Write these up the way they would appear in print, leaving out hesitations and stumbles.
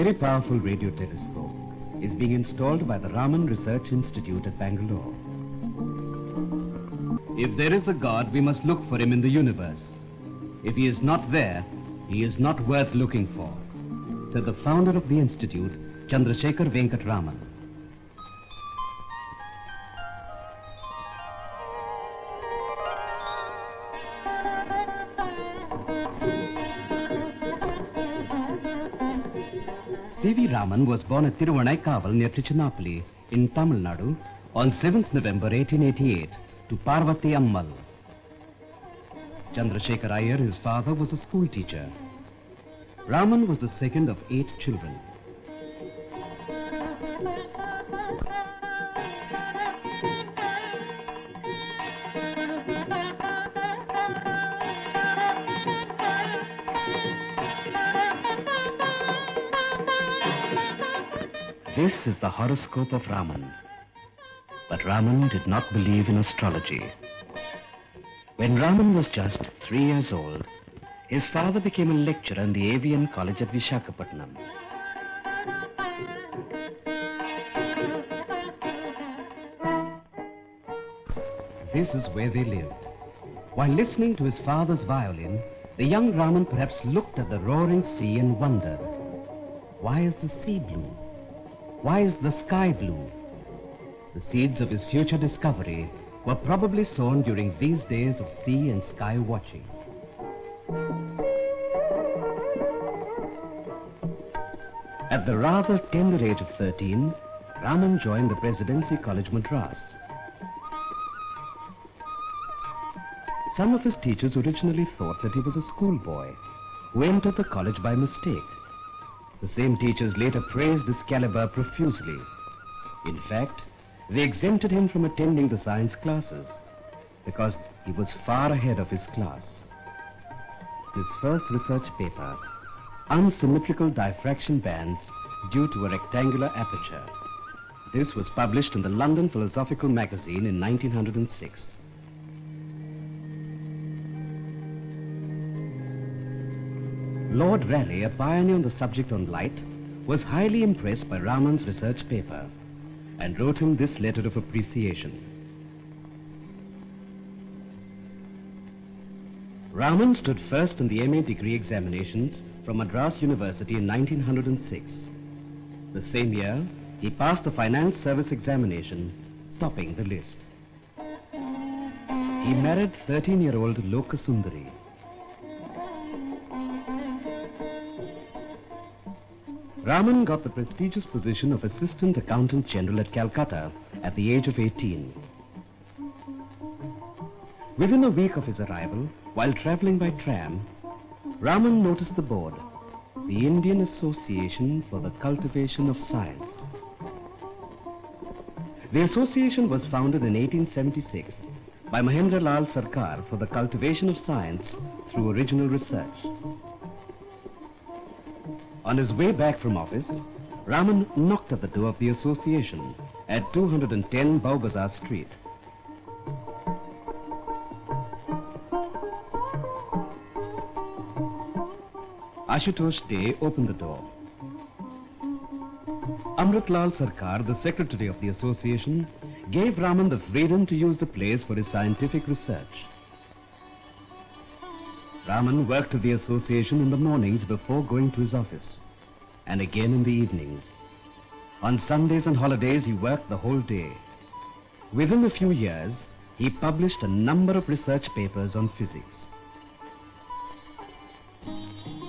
very powerful radio telescope is being installed by the Raman Research Institute at Bangalore. If there is a God, we must look for him in the universe. If he is not there, he is not worth looking for, said the founder of the institute, Chandrasekhar Venkat Raman. C.V. Raman was born at Tiruvannaikaval near Tiruchinappalli in Tamil Nadu on 7th November 1888 to Parvati Ammal. Chandrasekhar Iyer, his father, was a school teacher. Raman was the second of 8 children. This is the horoscope of Raman. But Raman did not believe in astrology. When Raman was just 3 years old, his father became a lecturer in the Avian College at Visakhapatnam. This is where they lived. While listening to his father's violin, the young Raman perhaps looked at the roaring sea and wondered, why is the sea blue? Why is the sky blue? The seeds of his future discovery were probably sown during these days of sea and sky watching. At the rather tender age of 13, Raman joined the Presidency College Madras. Some of his teachers originally thought that he was a schoolboy who entered the college by mistake. The same teachers later praised his caliber profusely. In fact, they exempted him from attending the science classes because he was far ahead of his class. His first research paper, Unsymmetrical Diffraction Bands Due to a Rectangular Aperture. This was published in the London Philosophical Magazine in 1906. Lord Rayleigh, a pioneer on the subject on light, was highly impressed by Raman's research paper and wrote him this letter of appreciation. Raman stood first in the MA degree examinations from Madras University in 1906. The same year, he passed the Finance Service examination, topping the list. He married 13-year-old Lokasundari. Raman got the prestigious position of Assistant Accountant General at Calcutta at the age of 18. Within a week of his arrival, while traveling by tram, Raman noticed the board, the Indian Association for the Cultivation of Science. The association was founded in 1876 by Mahendra Lal Sarkar for the cultivation of science through original research. On his way back from office, Raman knocked at the door of the association at 210 Baugazar Street. Ashutosh Dey opened the door. Amrit Lal Sarkar, the secretary of the association, gave Raman the freedom to use the place for his scientific research. Raman worked at the association in the mornings before going to his office, and again in the evenings. On Sundays and holidays, he worked the whole day. Within a few years, he published a number of research papers on physics.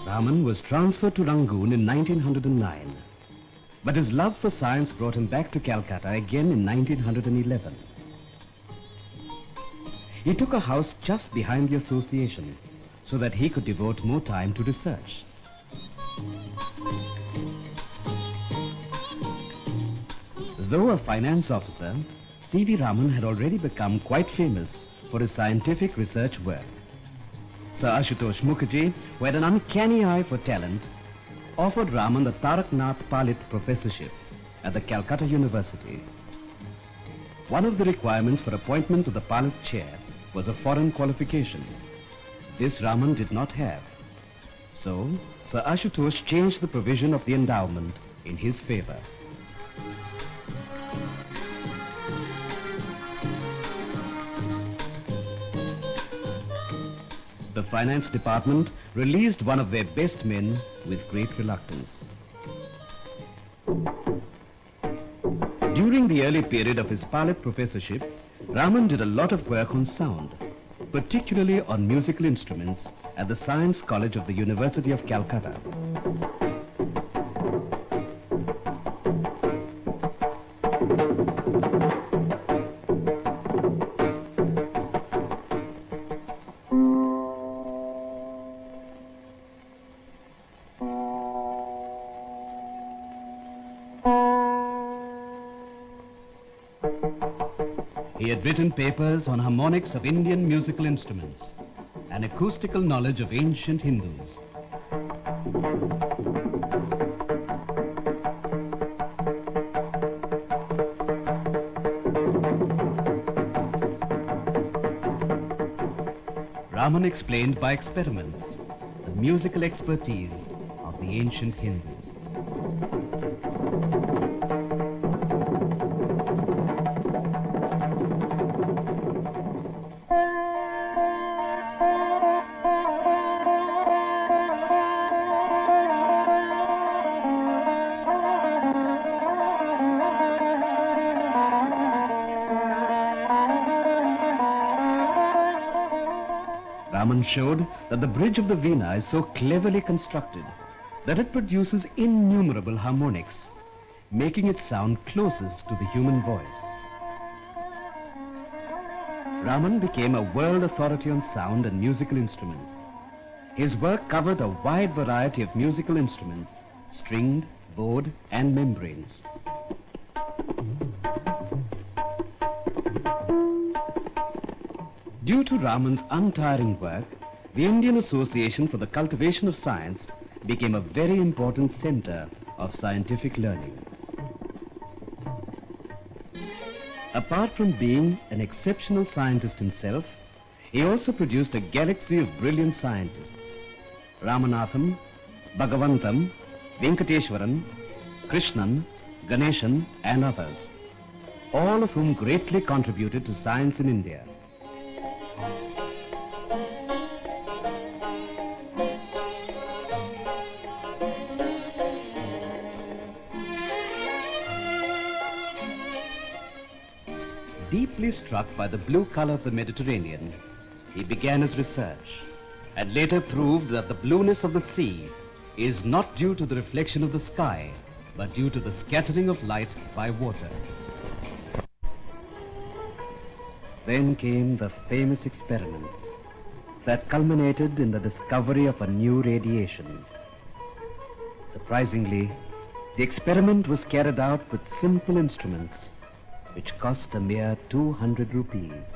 Raman was transferred to Rangoon in 1909, but his love for science brought him back to Calcutta again in 1911. He took a house just behind the association so that he could devote more time to research. Though a finance officer, C.V. Raman had already become quite famous for his scientific research work. Sir Ashutosh Mukherjee, who had an uncanny eye for talent, offered Raman the Tarak Nath Palit Professorship at the Calcutta University. One of the requirements for appointment to the Palit chair was a foreign qualification. This Raman did not have. So, Sir Ashutosh changed the provision of the endowment in his favor. The finance department released one of their best men with great reluctance. During the early period of his pilot professorship, Raman did a lot of work on sound, particularly on musical instruments at the Science College of the University of Calcutta. He had written papers on harmonics of Indian musical instruments and acoustical knowledge of ancient Hindus. Raman explained by experiments the musical expertise of the ancient Hindus. Raman showed that the bridge of the Veena is so cleverly constructed that it produces innumerable harmonics, making it sound closest to the human voice. Raman became a world authority on sound and musical instruments. His work covered a wide variety of musical instruments, stringed, bowed, and membranes. Due to Raman's untiring work, the Indian Association for the Cultivation of Science became a very important center of scientific learning. Apart from being an exceptional scientist himself, he also produced a galaxy of brilliant scientists: Ramanatham, Bhagavantam, Venkateshwaran, Krishnan, Ganeshan, and others, all of whom greatly contributed to science in India. Deeply struck by the blue color of the Mediterranean, he began his research and later proved that the blueness of the sea is not due to the reflection of the sky, but due to the scattering of light by water. Then came the famous experiments that culminated in the discovery of a new radiation. Surprisingly, the experiment was carried out with simple instruments which cost a mere 200 rupees.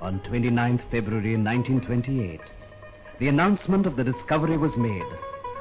On 29th February 1928, the announcement of the discovery was made.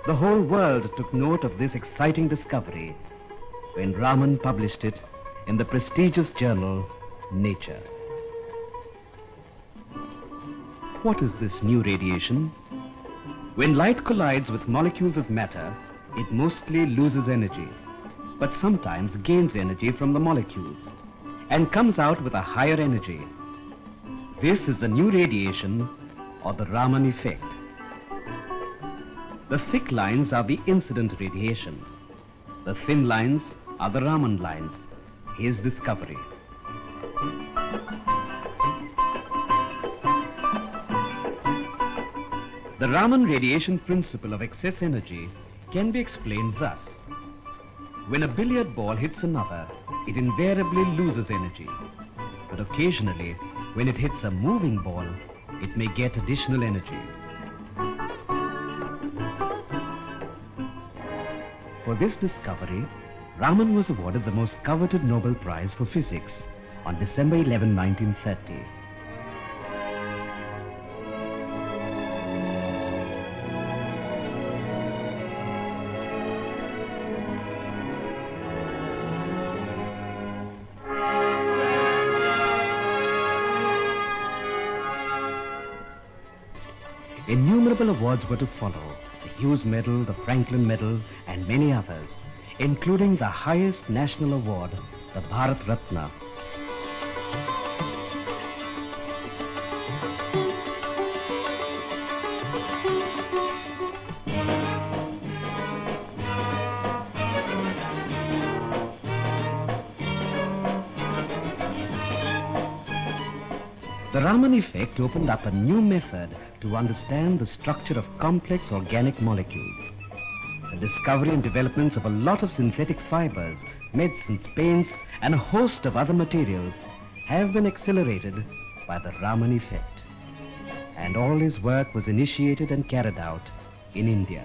The whole world took note of this exciting discovery when Raman published it in the prestigious journal Nature. What is this new radiation? When light collides with molecules of matter, it mostly loses energy, but sometimes gains energy from the molecules and comes out with a higher energy. This is the new radiation, or the Raman effect. The thick lines are the incident radiation. The thin lines are the Raman lines, his discovery. The Raman radiation principle of excess energy can be explained thus. When a billiard ball hits another, it invariably loses energy. But occasionally, when it hits a moving ball, it may get additional energy. For this discovery, Raman was awarded the most coveted Nobel Prize for Physics on December 11, 1930. Innumerable awards were to follow: the Hughes Medal, the Franklin Medal, and many others, including the highest national award, the Bharat Ratna. The Raman effect opened up a new method to understand the structure of complex organic molecules. The discovery and developments of a lot of synthetic fibers, medicines, paints, and a host of other materials have been accelerated by the Raman effect. And all his work was initiated and carried out in India.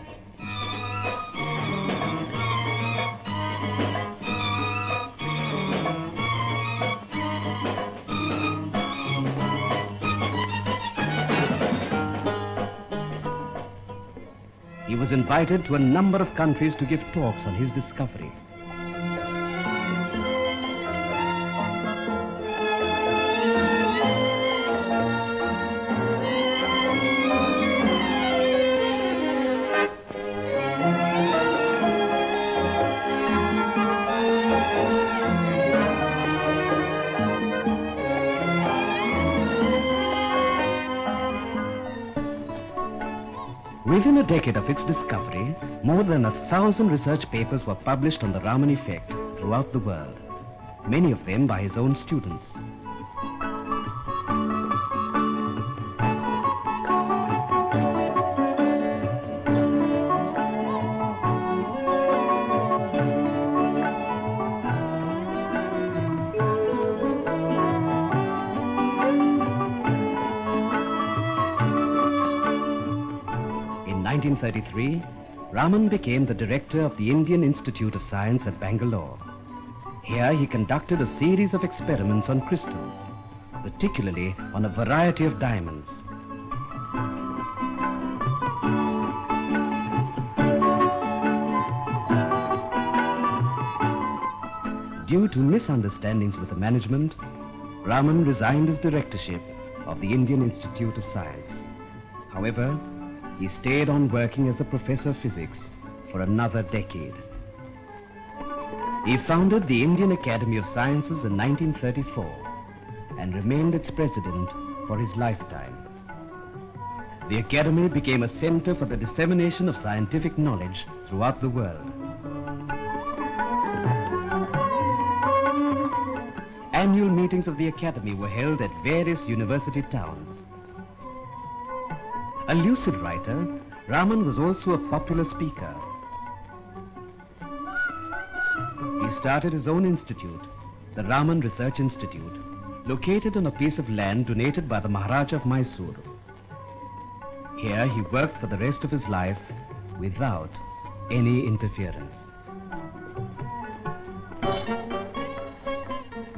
He was invited to a number of countries to give talks on his discovery. Within a decade of its discovery, more than 1,000 research papers were published on the Raman effect throughout the world, many of them by his own students. In 1933, Raman became the director of the Indian Institute of Science at Bangalore. Here he conducted a series of experiments on crystals, particularly on a variety of diamonds. Due to misunderstandings with the management, Raman resigned his directorship of the Indian Institute of Science. However, he stayed on working as a professor of physics for another decade. He founded the Indian Academy of Sciences in 1934 and remained its president for his lifetime. The Academy became a center for the dissemination of scientific knowledge throughout the world. Annual meetings of the Academy were held at various university towns. A lucid writer, Raman was also a popular speaker. He started his own institute, the Raman Research Institute, located on a piece of land donated by the Maharaja of Mysore. Here he worked for the rest of his life without any interference.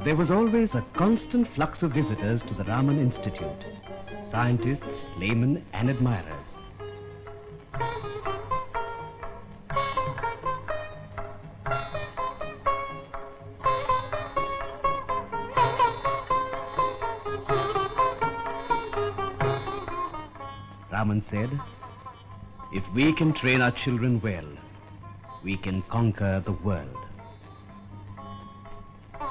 There was always a constant flux of visitors to the Raman Institute: scientists, laymen, and admirers. Raman said, "If we can train our children well, we can conquer the world."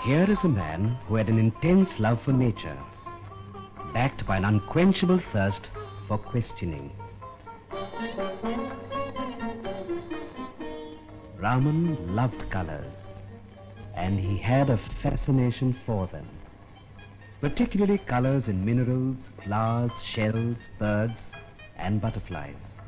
Here is a man who had an intense love for nature, backed by an unquenchable thirst for questioning. Raman loved colors, and he had a fascination for them, particularly colors in minerals, flowers, shells, birds, and butterflies.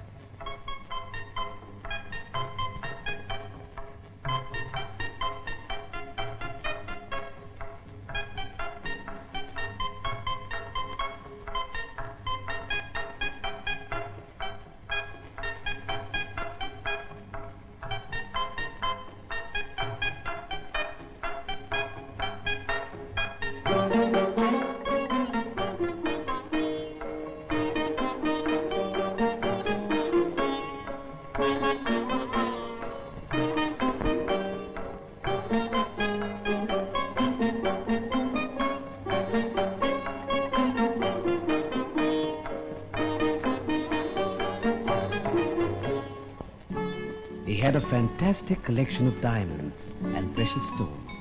He had a fantastic collection of diamonds and precious stones.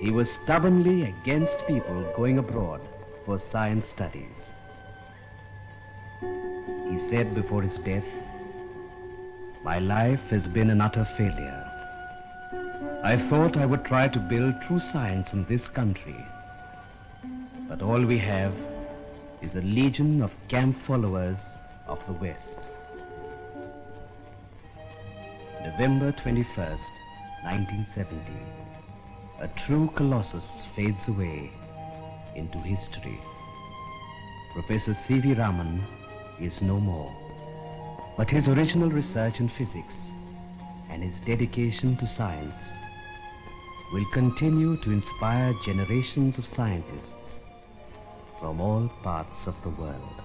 He was stubbornly against people going abroad for science studies. He said before his death, "My life has been an utter failure. I thought I would try to build true science in this country, but all we have is a legion of camp followers of the West." November 21st, 1970. A true colossus fades away into history. Professor C.V. Raman is no more, but his original research in physics and his dedication to science will continue to inspire generations of scientists from all parts of the world.